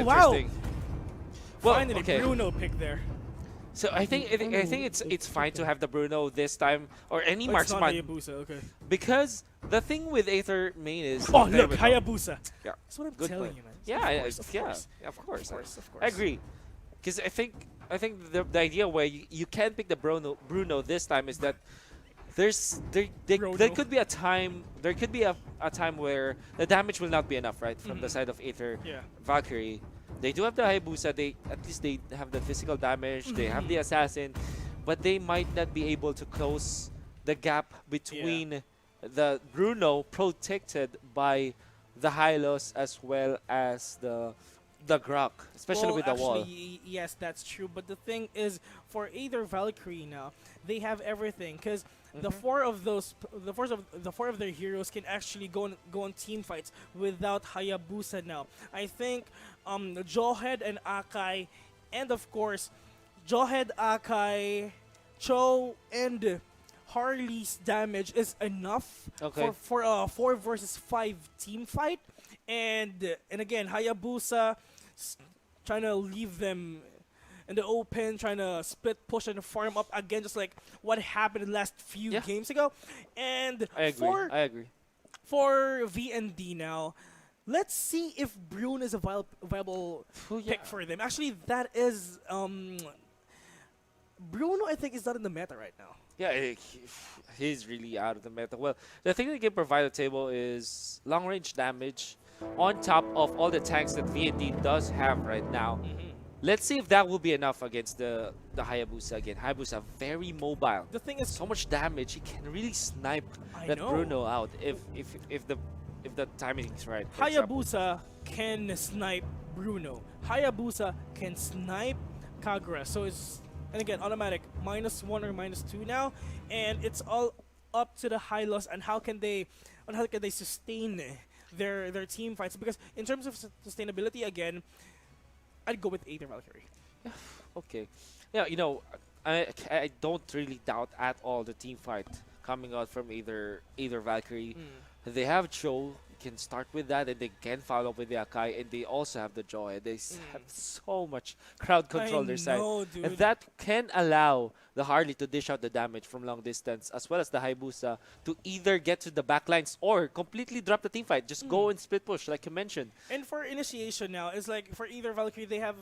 Wow! Interesting. Well, Finally, okay. Bruno picked there. So I think it's fine to have the Bruno this time or any Oh, it's not marksman Hayabusa, okay. because the thing with Aether main is Oh, there look, we go. Hayabusa. Yeah, That's what I'm good telling point. you, man. Yeah, of course. I agree. Because I think the idea where you can pick the Bruno this time is that there could be a time a time where the damage will not be enough, right, from the side of Aether Yeah. Valkyrie. They do have the Hayabusa. At least they have the physical damage. They have the assassin, but they might not be able to close the gap between the Bruno protected by the Hylos as well as the Grok, especially with the wall. Actually, yes, that's true. But the thing is, for Aether Valkyrie now, they have everything because the four of their heroes can actually go on team fights without Hayabusa now. I think Jawhead and Akai, and of course, Jawhead, Akai, Cho, and Harley's damage is enough for a 4 versus 5 team fight. And again, Hayabusa trying to leave them in the open, trying to split push and farm up again, just like what happened in the last few games ago. And I agree. For VND now, let's see if Bruno is a viable pick for them. Actually, that is Bruno. I think is not in the meta right now. Yeah, he's really out of the meta. Well, the thing that can provide the table is long-range damage on top of all the tanks that VND does have right now. Let's see if that will be enough against the Hayabusa again. Hayabusa very mobile. The thing is, so much damage. He can really snipe that know. Bruno out if the timing is right. Hayabusa can snipe Bruno. Hayabusa can snipe Kagura. So it's, and again, automatic -1 or -2 now, and it's all up to the Hylos and how can they sustain their team fights, because in terms of sustainability, again, I'd go with Aether Valkyrie. Okay. Yeah, you know, I don't really doubt at all the team fight coming out from either Valkyrie. They have Cho, can start with that, and they can follow up with the Akai, and they also have the Joy. They have so much crowd control their side. Dude. And that can allow the Harley to dish out the damage from long distance, as well as the Hayabusa to either get to the backlines or completely drop the team fight. Just go and split push, like you mentioned. And for initiation now, it's like for either Valkyrie, they have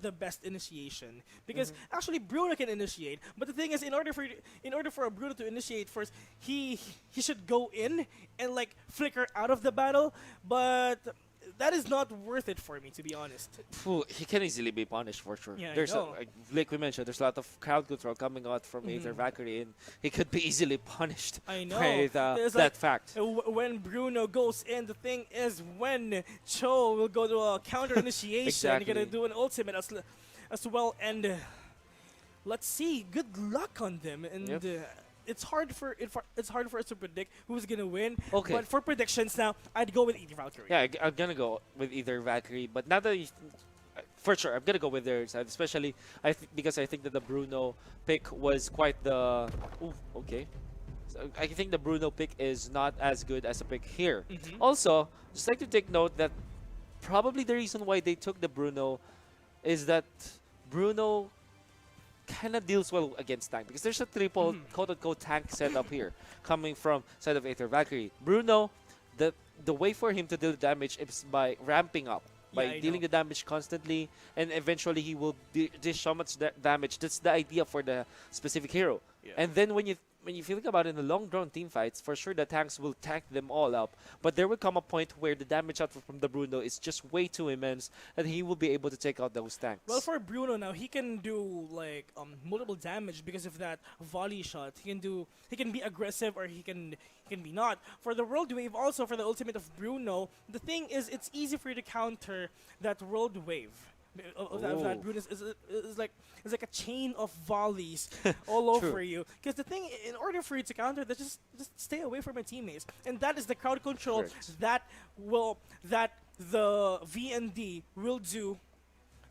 the best initiation, because actually Bruno can initiate, but the thing is, in order for a Bruno to initiate first, he should go in and like flicker out of the battle, but that is not worth it for me, to be honest. He can easily be punished for sure. Yeah, There's like we mentioned, there's a lot of crowd control coming out from Aether Valkyrie, and he could be easily punished. I know. By that fact. When Bruno goes in, the thing is, when Cho will go to a counter initiation, Exactly. you're gonna do an ultimate as well, and let's see. Good luck on them, and it's hard for us to predict who's gonna win. Okay. But for predictions now, I'd go with Aether Valkyrie. Yeah, I'm gonna go with either Valkyrie, but now that for sure, I'm gonna go with their side, especially because I think that the Bruno pick was quite the. Ooh, okay. So I think the Bruno pick is not as good as a pick here. Also, just like to take note that probably the reason why they took the Bruno is that Bruno kind of deals well against tank, because there's a triple quote-unquote tank setup here coming from side of Aether Valkyrie. Bruno, the way for him to deal damage is by ramping up, by dealing the damage constantly, and eventually he will dish so much damage. That's the idea for the specific hero. And then when you think about it in the long-drawn team fights, for sure the tanks will tank them all up, but there will come a point where the damage output from the Bruno is just way too immense, and he will be able to take out those tanks. Well, for Bruno now, he can do like multiple damage because of that volley shot. He can be aggressive, or he can be not. For the World Wave, also for the ultimate of Bruno, the thing is, it's easy for you to counter that World Wave. That Bruno is like a chain of volleys all over you. Because the thing, in order for you to counter that, just stay away from your teammates, and that is the crowd control that the VND will do.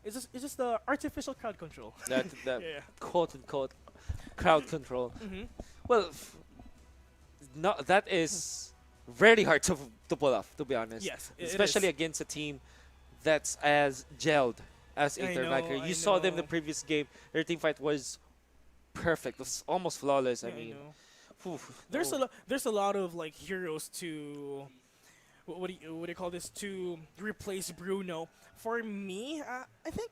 It's just the artificial crowd control. That quote unquote crowd control. Well, no, that is very hard to pull off, to be honest. Yes, especially against a team that's as gelled as I Aether know, Valkyrie. I You saw them the know. previous game. Their team fight was perfect. It was almost flawless. I Yeah, I mean, know. phew, There's oh, there's a lot of like heroes to what do you call this, to replace Bruno. For me, I think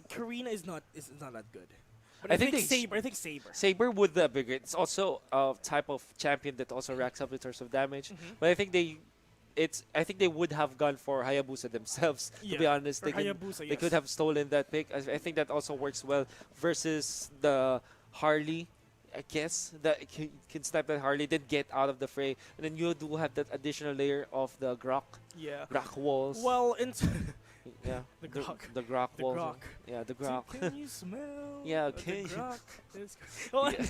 Karina is not that good. But I think they I think Saber. Saber would be great. It's also a type of champion that also racks up in terms of damage. But I think I think they would have gone for Hayabusa themselves. To be Yeah. honest, Or Hayabusa, they could yes. have stolen that pick. I think that also works well versus the Harley. I guess that can snipe that Harley, then get out of the fray, and then you do have that additional layer of the Yeah. Grok walls. Well, Yeah, the Grok. the Grok The walls. Grok. Yeah, the Grok. Can you smell? Yeah, the okay. Grok is- Well, Yeah.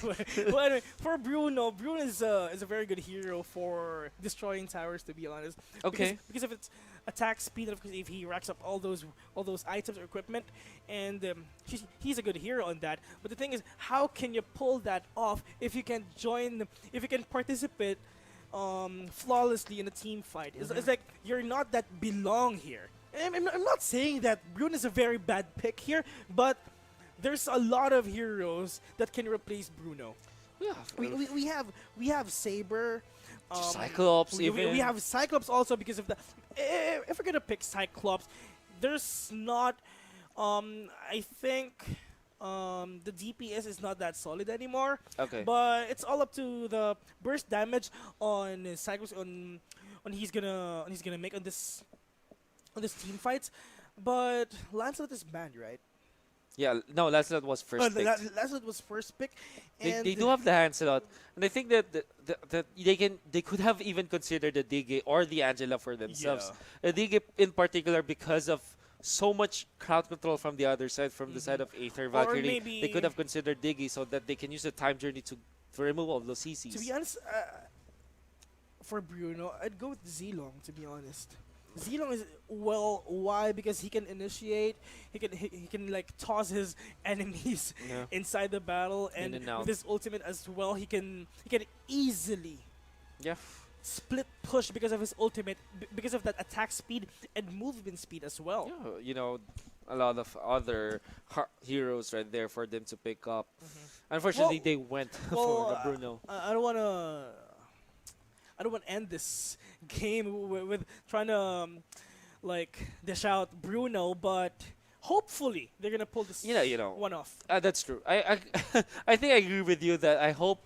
anyway, for Bruno, Bruno is a very good hero for destroying towers. To be honest, Okay. because of its attack speed, and of course, if he racks up all those items or equipment, and he's a good hero on that. But the thing is, how can you pull that off if you can if you can participate flawlessly in a team fight? It's like you're not that belong here. And I'm not saying that Bruno is a very bad pick here, but there's a lot of heroes that can replace Bruno. Yeah. We have Saber, Cyclops even. we have Cyclops also because of the. If we're gonna pick Cyclops, there's not. I think the DPS is not that solid anymore. Okay. But it's all up to the burst damage on Cyclops on he's gonna make on this team fights. But Lancelot is banned, right? Yeah, no, Lancelot was first pick. Lancelot was first pick, They, and they do have the Lancelot, and I think that that they could have even considered the Dige or the Angela for themselves. The Dige in particular because of so much crowd control from the other side, from the side of Aether Valkyrie. maybe- They could have considered Dige so that they can use the time journey to remove all those CCs. To be honest, for Bruno, I'd go with Zilong. To be honest, Zilong is why? Because he can initiate, he can like toss his enemies Yeah. inside the battle, and and out. with his ultimate as well, he can easily Yeah. split push because of his ultimate, because of that attack speed and movement speed as well. Yeah, you know, a lot of other heroes right there for them to pick up. Unfortunately, Well- they went for Well, the Bruno. I don't wanna. I don't want to end this game with trying to like dish out Bruno, but hopefully they're gonna pull this You know. one off. That's true. I think I agree with you that I hope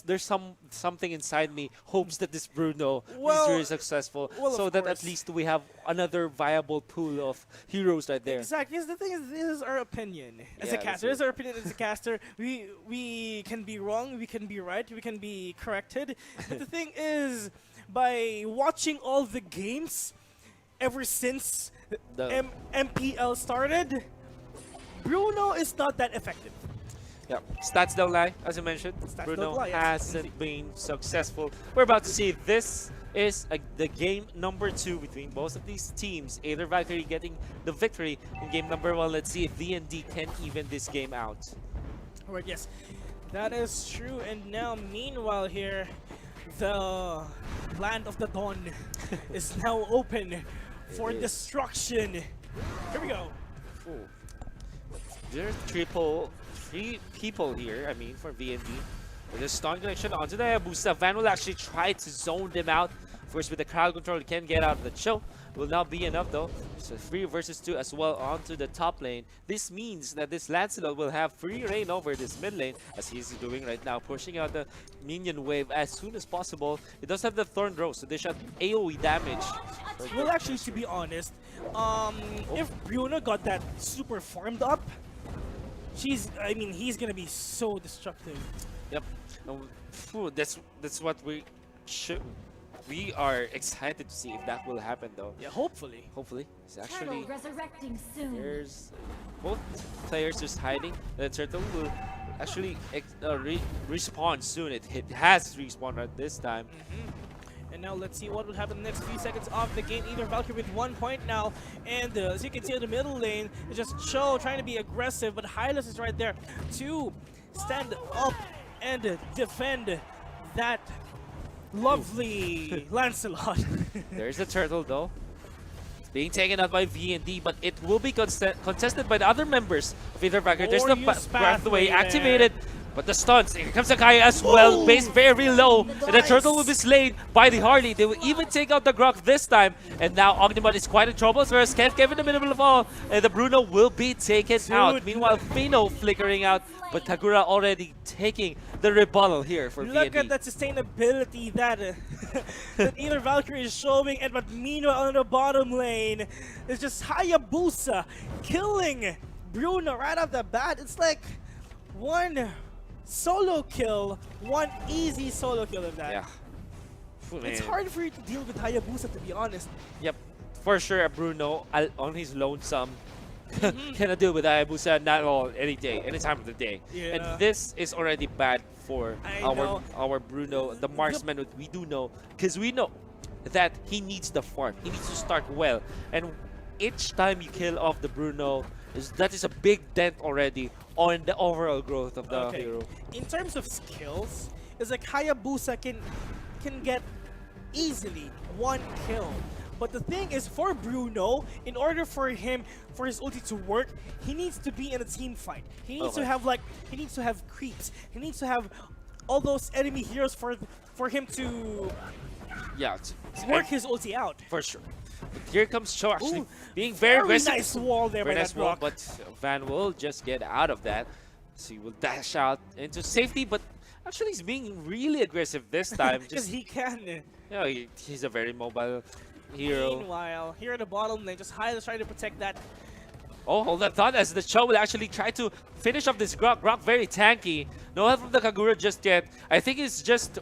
there's something inside me hopes that this Bruno Well- is really successful, well, so of that at course. least we have another viable pool of heroes right there. Exactly. Yes, the thing is, this is our opinion as Yeah, a that's caster. This is our opinion as a caster. We can be wrong. We can be right. We can be corrected. But the thing is, by watching all the games ever since The- MPL started, Bruno is not that effective. Yeah, stats don't lie, as you mentioned. Stats Bruno don't lie, yes. hasn't been successful. We're about to see this is the game number 2 between both of these teams. Aether Valkyrie getting the victory in game number 1. Let's see if V&D can even this game out. Alright, yes, that is true. And now, meanwhile, here, the land of the dawn is now open for is. destruction. Here we go. Ooh. There's three people here, I mean, for V&D. With a stun connection onto the Hayabusa. Van will actually try to zone them out. Of course, with the crowd control, he can get out of the choke. Will not be enough though. So 3 versus 2 as well onto the top lane. This means that this Lancelot will have free reign over this mid lane, as he's doing right now, pushing out the minion wave as soon as possible. It does have the Thorn Rose, so they shot AoE damage. Well, actually, to be honest, if Bruno got that super farmed up, he's gonna be so destructive. Yep. That's what we are excited to see if that will happen though. Yeah, hopefully. Hopefully. It's Turtle actually resurrecting soon. there's both players just hiding. The turtle will actually respawn soon. It has respawned at this time. And now let's see what will happen in the next few seconds of the game. Either Valkyrie with 1 point now, and as you can see in the middle lane, it's just Cho trying to be aggressive, but Hylas is right there to stand up and defend that Lovely Lancelot. There's the turtle though. It's being taken out by V&D, but it will be contested by the other members of Aether Valkyrie. There's the pathway activated. But the stunts, here comes Sakai as well, base very low, and the turtle will be slain by the Harley. They will even take out the Grok this time, and now Ognimod is quite in trouble, whereas Kev in the middle of all, and the Bruno will be taken out. Meanwhile, Fino flickering out, but Kagura already taking the rebuttal here for V&D. Look at that sustainability that, that Aether Valkyrie is showing, and but meanwhile on the bottom lane, it's just Hayabusa killing Bruno right off the bat. It's like one solo kill, one easy solo kill of that. Yeah. It's hard for you to deal with Hayabusa, to be honest. Yep, for sure, Bruno on his lonesome cannot deal with Hayabusa not all any day, any time of the day. Yeah. And this is already bad for our Bruno, the marksman. We do know, because we know that he needs the farm. He needs to start well, and each time you kill off the Bruno, that is a big dent already on the overall growth of the hero. In terms of skills, it's like Hayabusa can get easily one kill. But the thing is, for Bruno, in order for his ulti to work, he needs to be in a team fight. He needs to have creeps. He needs to have all those enemy heroes for him to work his ulti out. For sure. But here comes Cho actually being very aggressive. Nice wall there by that rock. But Van will just get out of that. So he will dash out into safety, but actually he's being really aggressive this time. Because he can. Yeah, he's a very mobile hero. Meanwhile, here at the bottom lane, just Hyla's trying to protect that. Oh, hold that thought as the Cho will actually try to finish off this Grok. Grok very tanky. No help from the Kagura just yet. I think he's just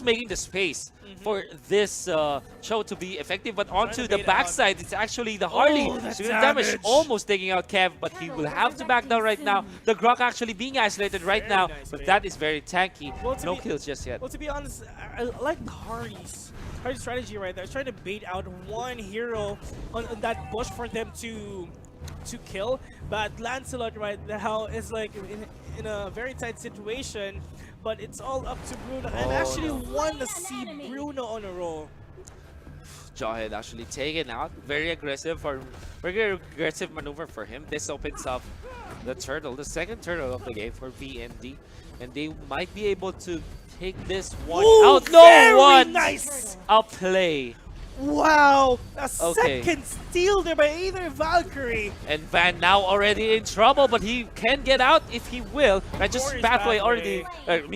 making the space for this Cho to be effective. But onto the backside, it's actually the Harley. So damage almost taking out Kev, but he will have to back down right now. The Grok actually being isolated right now, but that is very tanky. No kills just yet. Well, to be honest, I like Harley's strategy right there. Trying to bait out one hero on that bush for them to kill, but Lancelot right now is like in a very tight situation, but it's all up to Bruno. I actually want to see Bruno on a roll. Jawhead actually taken out. Very aggressive maneuver for him. This opens up the turtle, the second turtle of the game for V&D, and they might be able to take this one out. No one! Nice! A play. Wow! A second steal there by Aether Valkyrie. And Van now already in trouble, but he can get out if he will. Right, just Pathway already.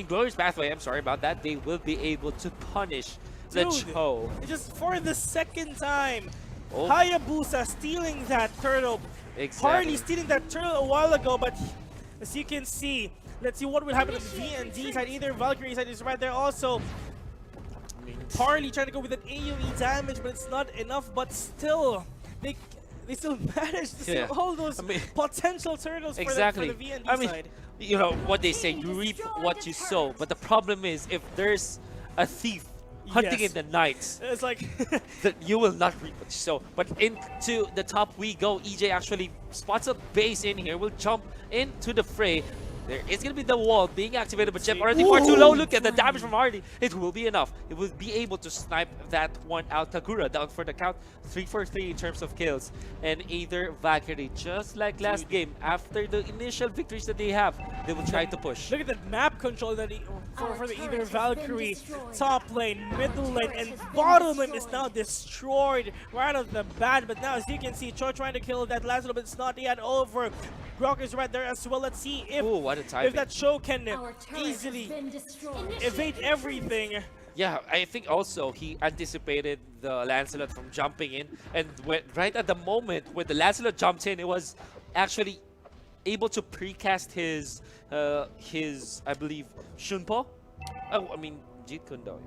Glorious Pathway, I'm sorry about that. They will be able to punish the Cho. Just for the second time. Hayabusa stealing that turtle. Exactly. Harley stealing that turtle a while ago, but as you can see, let's see what will happen on the V&D side. Aether Valkyrie side is right there also. Harley trying to go with an AoE damage, but it's not enough. But still, they still managed to steal all those potential turtles for the V&D side. You know what they say, you reap what you sow. But the problem is, if there's a thief hunting in the night, it's like that you will not reap what you sow. But into the top we go. EJ actually spots a base in here. Will jump into the fray. There is going to be the wall being activated, but Jeff already far too low. Look at the damage from Hardy. It will be enough. It will be able to snipe that one out. Kagura down for the count. 3 for 3 in terms of kills. And Aether Valkyrie, just like last game, after the initial victories that they have, they will try to push. Look at that map control that for the Aether Valkyrie. Top lane, middle lane, and bottom lane is now destroyed right off the bat. But now, as you can see, Cho trying to kill that last little bit. It's not yet over. Grok is right there as well. Let's see if that Cho can easily evade everything. Yeah, I think also he anticipated the Lancelot from jumping in, and right at the moment when the Lancelot jumped in, it was actually able to precast his I believe Shunpo. Oh, I mean Jeet Kune Do.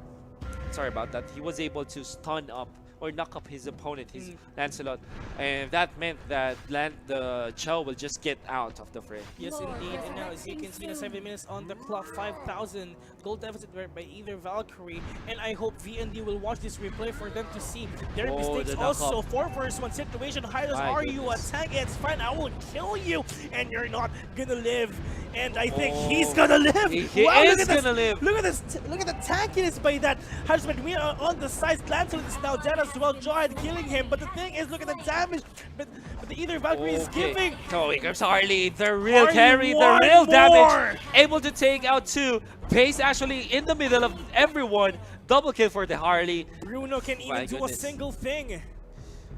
Sorry about that. He was able to stun up or knock up his opponent, his Mm. Lancelot, and that meant that the Chow will just get out of the fray. Yes, indeed. And now, as you can see, the 7 minutes on the clock, 5,000 gold deficit right by either Valkyrie. And I hope VND will watch this replay for them to see their Oh, mistakes. the knock-up. Also, 4 versus 1 situation. Hylos, My are you goodness. attacking? It's fine. I will kill you, and you're not gonna live. And I think Oh, he's gonna live. he Wow, is look at this. gonna live. Look at this. Look at the tankiness by that. Hylos, but we are on the sides. Lancelot is now dead as well. Joy killing him. But the thing is, look at the damage. But the either Valkyrie is giving. Oh, here comes Harley, the real Harley carry, the one real more. damage. Able to take out 2. Pace actually in the middle of everyone. Double kill for the Harley. Bruno can even My do a goodness. single thing.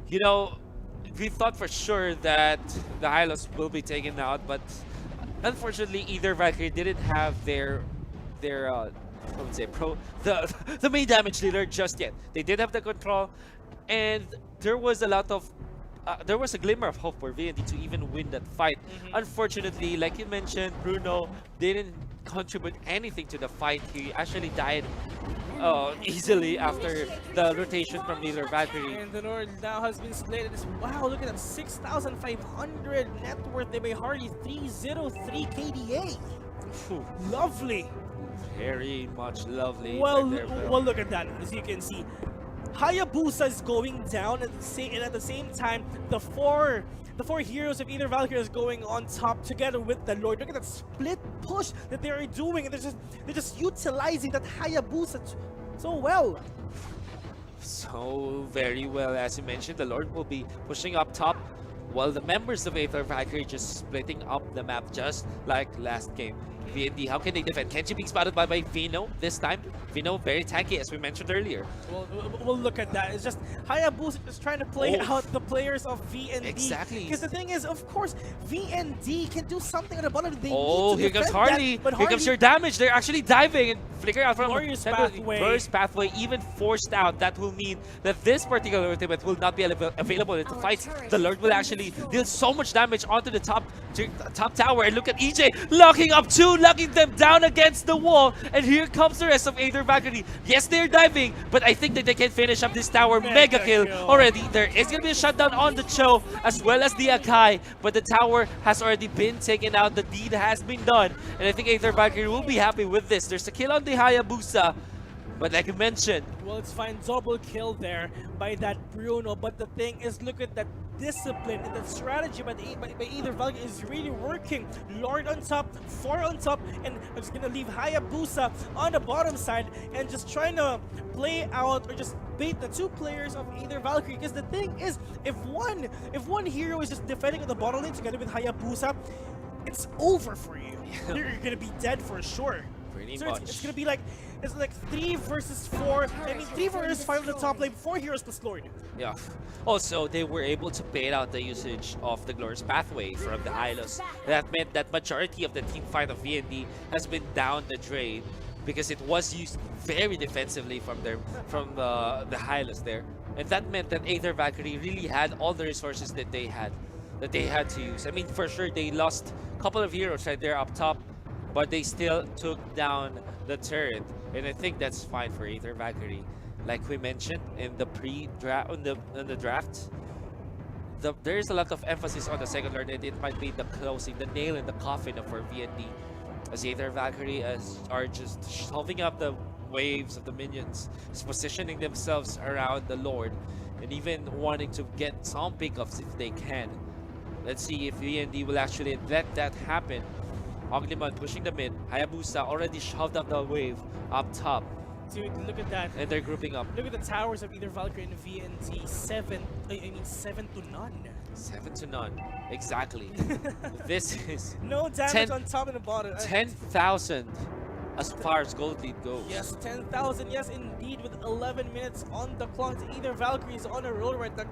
You know, we thought for sure that the Hylos will be taken out, but unfortunately, either Valkyrie didn't have their I would say the main damage dealer just yet. They did have the control, and there was a lot of there was a glimmer of hope for VND to even win that fight. Unfortunately, like you mentioned, Bruno didn't contribute anything to the fight. He actually died easily after the rotation from either Valkyrie. And the Lord now has been split. It is, wow, look at that, 6,500 net worth by Harley, 303 KDA. Phew, Lovely. very much lovely. Well, right there, Bill. well, look at that. As you can see, Hayabusa is going down at the same time. The four heroes of either Valkyrie is going on top together with the Lord. Look at that split push that they are doing, and they're just utilizing that Hayabusa so well. So very well, as you mentioned, the Lord will be pushing up top, while the members of Aether Valkyrie just splitting up the map, just like last game. VND, how can they defend? Kenji being spotted by Vino this time. Vino very tanky, as we mentioned earlier. Well, look at that. It's just Hayabusa is trying to play Oh. out the players of VND. Exactly. Because the thing is, of course, VND can do something at the bottom. They Oh, need to here comes defend Harley. that, but Here comes your damage. They're actually diving and flickering out from Glorious Temple- pathway. Glorious pathway, even forced out. That will mean that this particular ultimate will not be available in the fight. The Lord will actually deal so much damage onto the top tower. And look at EJ locking up 2, locking them down against the wall. And here comes the rest of Aether Valkyrie. Yes, they're diving, but I think that they can finish up this tower. Mega kill already. There is going to be a shutdown on the Cho as well as the Akai, but the tower has already been taken out. The deed has been done, and I think Aether Valkyrie will be happy with this. There's a kill on the Hayabusa, but like I mentioned, Well, it's fine. Double kill there by that Bruno. But the thing is, look at that discipline and that strategy by either Valkyrie is really working. Lord on top, 4 on top, and I'm just gonna leave Hayabusa on the bottom side and just trying to play out or just bait the 2 players of either Valkyrie. Because the thing is, if one hero is just defending on the bottom lane together with Hayabusa, it's over for you. You're gonna be dead for sure. pretty So much. it's gonna be like 3 versus 4. I mean 3 versus 5 on the top lane, 4 heroes plus Lord. Yeah. Also, they were able to bait out the usage of the Glorious Pathway from the Hylos. That meant that majority of the team fight of VND has been down the drain because it was used very defensively from the Hylos there. And that meant that Aether Valkyrie really had all the resources that they had to use. I mean, for sure, they lost a couple of heroes right there up top, but they still took down the turret. And I think that's fine for Aether Valkyrie. Like we mentioned in the pre-draft, in the draft, there is a lot of emphasis on the second Lord, and it might be the closing, the nail in the coffin for VND. As Aether Valkyrie are just shoving up the waves of the minions, just positioning themselves around the Lord, and even wanting to get some pickups if they can. Let's see if VND will actually let that happen. Oglimon pushing the mid. Hayabusa already shoved up the wave up top, Dude, look at that. and they're grouping up. Look at the towers of either Valkyrie and VND. 7 to none. 7 to none. Exactly. This is No damage 10 on top and the bottom. 10,000 as far as gold lead goes. Yes, 10,000. Yes, indeed. With 11 minutes on the clock, either Valkyrie is on a roll right now.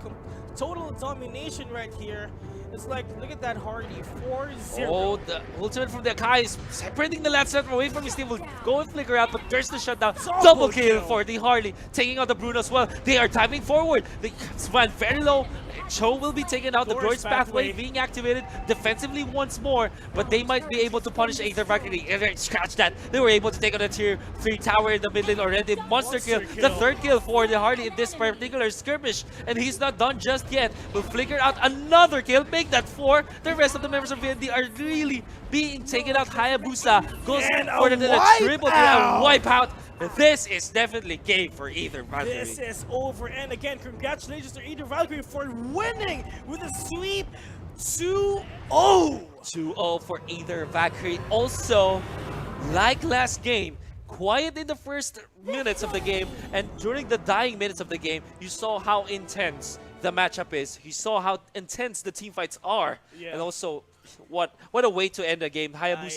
Total domination right here. It's like, look at that Hardy, 4-0. Oh, the ultimate from the Akai is separating the last set away from his team. Will go and flicker out, but there's the shutdown. Double kill for the Harley, taking out the Bruno as well. They are diving forward. They ran very low. Cho will be taken out. The Glorious Pathway being activated defensively once more, but they might be able to punish Aether Valkyrie. Scratch that. They were able to take out a tier 3 tower in the mid lane already. Monster kill. The third kill for the Harley in this particular skirmish, and he's not done just yet. Will flicker out another kill, make that 4. The rest of the members of VND are really being taken out. Hayabusa goes for the triple kill and wipe out. This is definitely game for Aether Valkyrie. This is over, and again, congratulations to Aether Valkyrie for winning with a sweep 2-0. 2-0 for Aether Valkyrie. Also, like last game, quiet in the first minutes of the game, and during the dying minutes of the game, you saw how intense the matchup is. You saw how intense the team fights are, and also what a way to end a game. Hayabusa